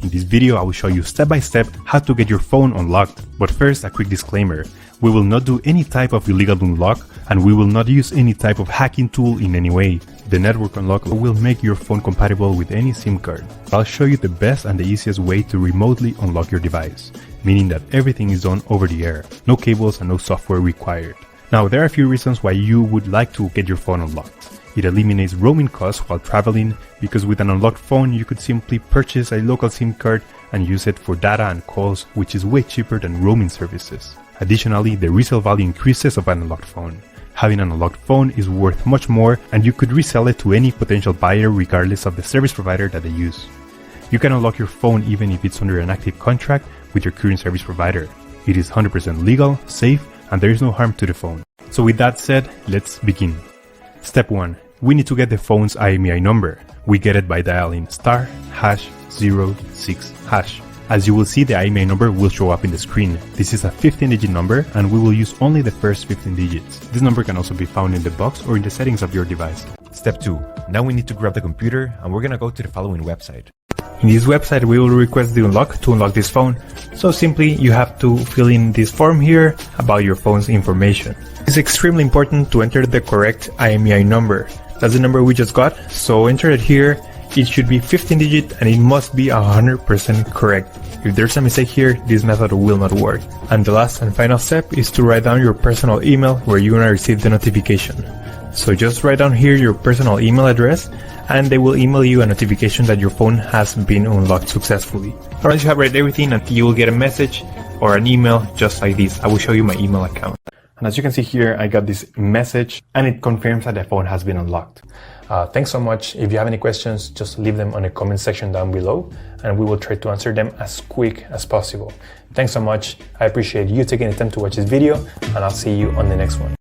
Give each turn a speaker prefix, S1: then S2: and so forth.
S1: In this video, I will show you step by step how to get your phone unlocked. But first, a quick disclaimer. We will not do any type of illegal unlock, and we will not use any type of hacking tool in any way. The network unlock will make your phone compatible with any SIM card. I'll show you the best and the easiest way to remotely unlock your device, meaning that everything is done over the air, no cables and no software required. Now, there are a few reasons why you would like to get your phone unlocked. It eliminates roaming costs while traveling, because with an unlocked phone you could simply purchase a local SIM card and use it for data and calls, which is way cheaper than roaming services. Additionally, the resale value increases of an unlocked phone. Having an unlocked phone is worth much more, and you could resell it to any potential buyer regardless of the service provider that they use. You can unlock your phone even if it's under an active contract with your current service provider. It is 100% legal, safe, and there is no harm to the phone. So with that said, let's begin. Step 1. We need to get the phone's IMEI number. We get it by dialing *#06#. As you will see, the IMEI number will show up in the screen. This is a 15-digit number, and we will use only the first 15 digits. This number can also be found in the box or in the settings of your device.
S2: Step 2. Now we need to grab the computer, and we're gonna go to the following website.
S1: In this website, we will request the unlock to unlock this phone. So simply, you have to fill in this form here about your phone's information. It's extremely important to enter the correct IMEI number. That's the number we just got, so enter it here. It should be 15 digit and it must be 100% correct. If there's a mistake here, this method will not work. And the last and final step is to write down your personal email where you're gonna receive the notification. So just write down here your personal email address and they will email you a notification that your phone has been unlocked successfully. Once you have read everything, you will get a message or an email just like this. I will show you my email account. And as you can see here, I got this message and it confirms that the phone has been unlocked. Thanks so much. If you have any questions, just leave them on the comment section down below and we will try to answer them as quick as possible. Thanks so much. I appreciate you taking the time to watch this video and I'll see you on the next one.